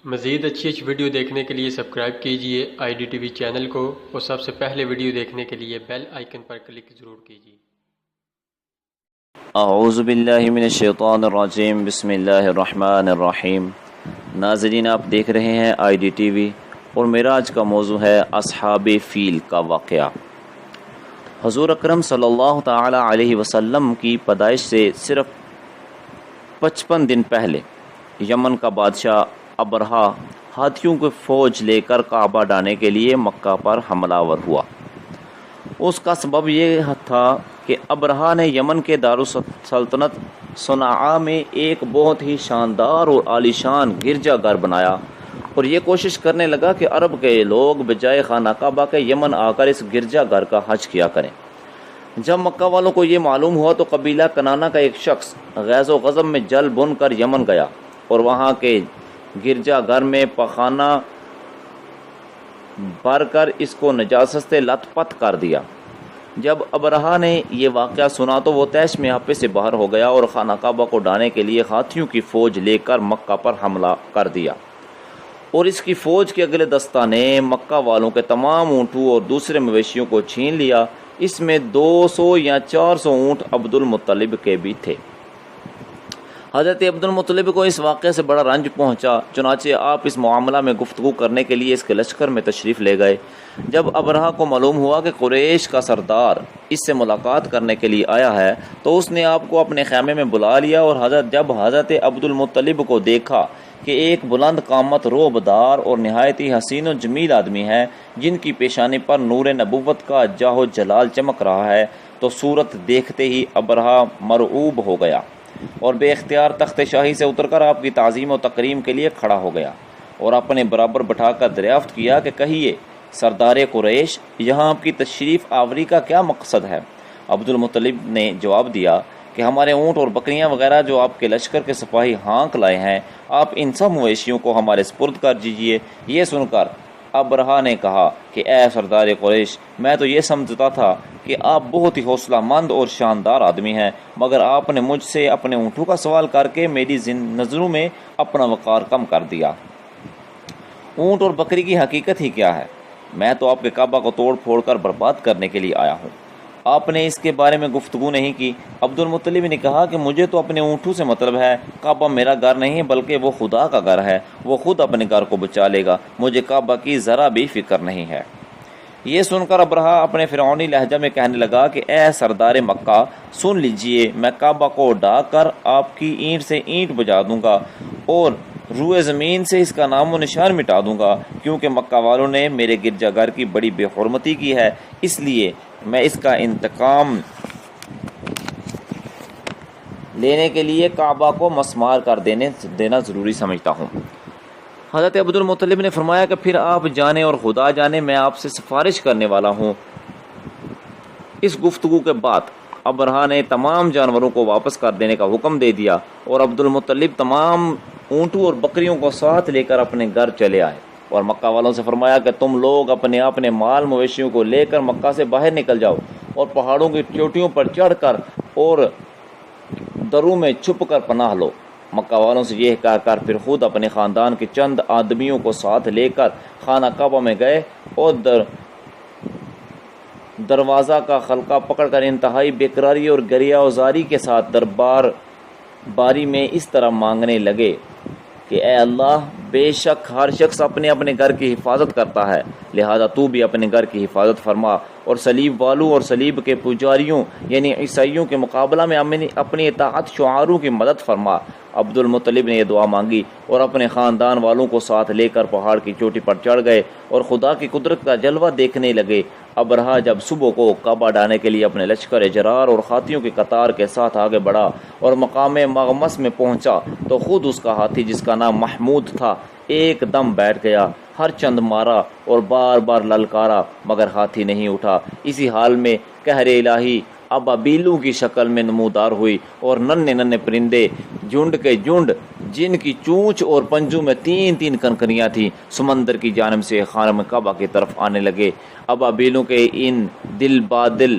مزید اچھی ویڈیو دیکھنے کے لیے سبسکرائب کیجیے IDTV چینل کو اور سب سے پہلے ویڈیو دیکھنے کے لیے بیل آئیکن پر کلک ضرور کیجیے۔ اعوذ باللہ من الشیطان الرجیم، بسم اللہ الرحمن الرحیم۔ ناظرین، آپ دیکھ رہے ہیں IDTV اور میرا آج کا موضوع ہے اصحاب فیل کا واقعہ۔ حضور اکرم صلی اللہ تعالی علیہ وسلم کی پیدائش سے صرف 55 دن پہلے یمن کا بادشاہ ابرہہ ہاتھیوں کی فوج لے کر کعبہ ڈھانے کے لیے مکہ پر حملہ آور ہوا۔ اس کا سبب یہ تھا کہ ابرہہ نے یمن کے دارالسلطنت صنعاء میں ایک بہت ہی شاندار اور عالیشان گرجا گھر بنایا اور یہ کوشش کرنے لگا کہ عرب کے لوگ بجائے خانہ کعبہ کے یمن آ کر اس گرجا گھر کا حج کیا کریں۔ جب مکہ والوں کو یہ معلوم ہوا تو قبیلہ کنانہ کا ایک شخص غیظ و غضب میں جل بن کر یمن گیا اور وہاں کے گرجا گھر میں پخانہ بھر کر اس کو نجاست سے لت پت کر دیا۔ جب ابرہہ نے یہ واقعہ سنا تو وہ طیش میں آپے سے باہر ہو گیا اور خانہ کعبہ کو ڈھانے کے لیے ہاتھیوں کی فوج لے کر مکہ پر حملہ کر دیا، اور اس کی فوج کے اگلے دستہ نے مکہ والوں کے تمام اونٹوں اور دوسرے مویشیوں کو چھین لیا۔ اس میں 200 یا 400 اونٹ عبد المطلب کے بھی تھے۔ حضرت عبد المطلب کو اس واقعے سے بڑا رنج پہنچا، چنانچہ آپ اس معاملہ میں گفتگو کرنے کے لیے اس کے لشکر میں تشریف لے گئے۔ جب ابرہہ کو معلوم ہوا کہ قریش کا سردار اس سے ملاقات کرنے کے لیے آیا ہے تو اس نے آپ کو اپنے خیمے میں بلا لیا، اور جب حضرت عبد المطلب کو دیکھا کہ ایک بلند قامت، روبدار اور نہایت ہی حسین و جمیل آدمی ہے جن کی پیشانی پر نور نبوت کا جاہ و جلال چمک رہا ہے، تو صورت دیکھتے ہی ابرہہ مرعوب ہو گیا اور بے اختیار تخت شاہی سے اتر کر آپ کی تعظیم و تکریم کے لیے کھڑا ہو گیا اور اپنے برابر بٹھا کر دریافت کیا کہ کہیے سردار قریش، یہاں آپ کی تشریف آوری کا کیا مقصد ہے؟ عبد المطلب نے جواب دیا کہ ہمارے اونٹ اور بکریاں وغیرہ جو آپ کے لشکر کے سپاہی ہانک لائے ہیں، آپ ان سب مویشیوں کو ہمارے سپرد کر دیجیے۔ یہ سن کر ابرہہ نے کہا کہ اے سردار قریش، میں تو یہ سمجھتا تھا کہ آپ بہت ہی حوصلہ مند اور شاندار آدمی ہیں، مگر آپ نے مجھ سے اپنے اونٹوں کا سوال کر کے میری نظروں میں اپنا وقار کم کر دیا۔ اونٹ اور بکری کی حقیقت ہی کیا ہے؟ میں تو آپ کے کعبہ کو توڑ پھوڑ کر برباد کرنے کے لیے آیا ہوں، آپ نے اس کے بارے میں گفتگو نہیں کی۔ عبد المطلب نے کہا کہ مجھے تو اپنے اونٹوں سے مطلب ہے، کعبہ میرا گھر نہیں بلکہ وہ خدا کا گھر ہے، وہ خود اپنے گھر کو بچا لے گا، مجھے کعبہ کی ذرا بھی فکر نہیں ہے۔ یہ سن کر ابرہہ اپنے فرعونی لہجہ میں کہنے لگا کہ اے سردار مکہ، سن لیجئے، میں کعبہ کو ڈھا کر آپ کی اینٹ سے اینٹ بجا دوں گا اور روئے زمین سے اس کا نام و نشان مٹا دوں گا، کیونکہ مکہ والوں نے میرے گرجا گھر کی بڑی بے حرمتی کی ہے، اس لیے میں اس کا انتقام لینے کے لیے کعبہ کو مسمار کر دینا ضروری سمجھتا ہوں۔ حضرت عبد المطلب نے فرمایا کہ پھر آپ جانے اور خدا جانے، میں آپ سے سفارش کرنے والا ہوں۔ اس گفتگو کے بعد ابرہہ نے تمام جانوروں کو واپس کر دینے کا حکم دے دیا اور عبد المطلب تمام اونٹوں اور بکریوں کو ساتھ لے کر اپنے گھر چلے آئے اور مکہ والوں سے فرمایا کہ تم لوگ اپنے مال مویشیوں کو لے کر مکہ سے باہر نکل جاؤ اور پہاڑوں کی چوٹیوں پر چڑھ کر اور دروں میں چھپ کر پناہ لو۔ مکہ والوں سے یہ کہہ کر پھر خود اپنے خاندان کے چند آدمیوں کو ساتھ لے کر خانہ کعبہ میں گئے اور دروازہ کا خلقہ پکڑ کر انتہائی بےقراری اور گریہ وزاری کے ساتھ دربار باری میں اس طرح مانگنے لگے کہ اے اللہ، بے شک ہر شخص اپنے گھر کی حفاظت کرتا ہے، لہذا تو بھی اپنے گھر کی حفاظت فرما اور صلیب والوں اور صلیب کے پجاریوں یعنی عیسائیوں کے مقابلہ میں اپنی اطاعت شعاروں کی مدد فرما۔ عبد المطلب نے یہ دعا مانگی اور اپنے خاندان والوں کو ساتھ لے کر پہاڑ کی چوٹی پر چڑھ گئے اور خدا کی قدرت کا جلوہ دیکھنے لگے۔ ابرہہ جب صبح کو کعبہ ڈھانے کے لیے اپنے لشکر جرار اور ہاتھیوں کی قطار کے ساتھ آگے بڑھا اور مقام مغمس میں پہنچا تو خود اس کا ہاتھی جس کا نام محمود تھا ایک دم بیٹھ گیا، ہر چند مارا اور بار بار للکارا مگر ہاتھی نہیں اٹھا۔ اسی حال میں قہر الہی ابابیلوں کی شکل میں نمودار ہوئی اور ننھے پرندے جھنڈ کے جھنڈ جن کی چونچ اور پنجوں میں 3 کنکریاں تھیں سمندر کی جانب سے خانہ کعبہ کی طرف آنے لگے۔ ابابیلوں کے ان دل بادل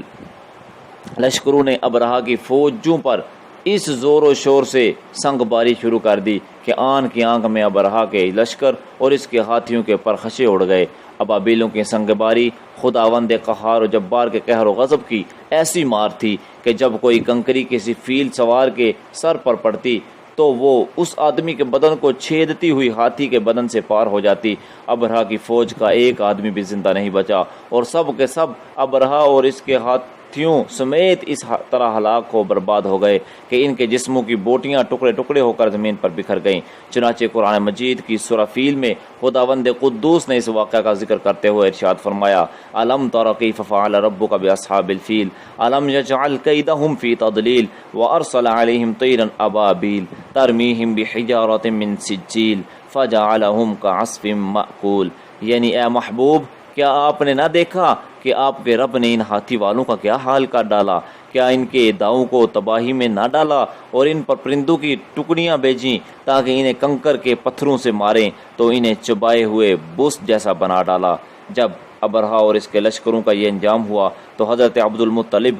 لشکروں نے ابرہہ کی فوجوں پر اس زور و شور سے سنگ باری شروع کر دی کہ آن کی آنکھ میں ابرہا کے لشکر اور اس کے ہاتھیوں کے پرخشے اڑ گئے۔ ابابیلوں کی سنگ باری خداوند قہار و جبار کے قہر و غضب کی ایسی مار تھی کہ جب کوئی کنکری کسی فیل سوار کے سر پر پڑتی تو وہ اس آدمی کے بدن کو چھیدتی ہوئی ہاتھی کے بدن سے پار ہو جاتی۔ ابرہا کی فوج کا ایک آدمی بھی زندہ نہیں بچا اور سب کے سب ابرہا اور اس کے ہاتھیوں سمیت اس طرح ہلاک ہو برباد ہو گئے کہ ان کے جسموں کی بوٹیاں ٹکڑے ٹکڑے ہو کر زمین پر بکھر گئیں۔ چنانچہ قرآن مجید کی سورہ فیل میں خداوند قدوس نے اس واقعہ کا ذکر کرتے ہوئے ارشاد فرمایا: الم تر کیف فعل ربک باصحاب الفیل الم یجعل کیدہم فی تضلیل وارسل علیہم طیرا ابابیل ترمیہم بحجارۃ من سجیل فجعلہم کعصف مأکول۔ یعنی اے محبوب، کیا آپ نے نہ دیکھا کہ آپ کے رب نے ان ہاتھی والوں کا کیا حال کر ڈالا؟ کیا ان کے داؤں کو تباہی میں نہ ڈالا اور ان پر پرندوں کی ٹکڑیاں بھیجیں تاکہ انہیں کنکر کے پتھروں سے ماریں تو انہیں چبائے ہوئے بس جیسا بنا ڈالا۔ جب ابرہا اور اس کے لشکروں کا یہ انجام ہوا تو حضرت عبد المطلب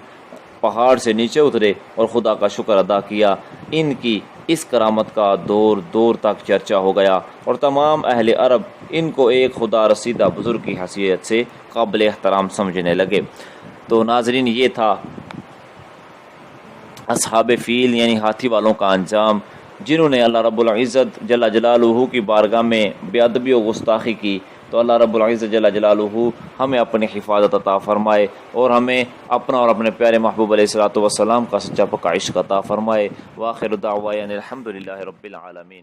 پہاڑ سے نیچے اترے اور خدا کا شکر ادا کیا۔ ان کی اس کرامت کا دور دور تک چرچا ہو گیا اور تمام اہل عرب ان کو ایک خدا رسیدہ بزرگ کی حیثیت سے قابل احترام سمجھنے لگے۔ تو ناظرین، یہ تھا اصحاب فیل یعنی ہاتھی والوں کا انجام، جنہوں نے اللہ رب العزت جل جلالہ کی بارگاہ میں بے ادبی و گستاخی کی۔ تو اللہ رب العزت جل جلالہ ہمیں اپنی حفاظت عطا فرمائے اور ہمیں اپنا اور اپنے پیارے محبوب علیہ الصلوۃ والسلام کا سچا پکا عشق عطا فرمائے۔ وآخر دعوانا الحمد للہ رب العالمین۔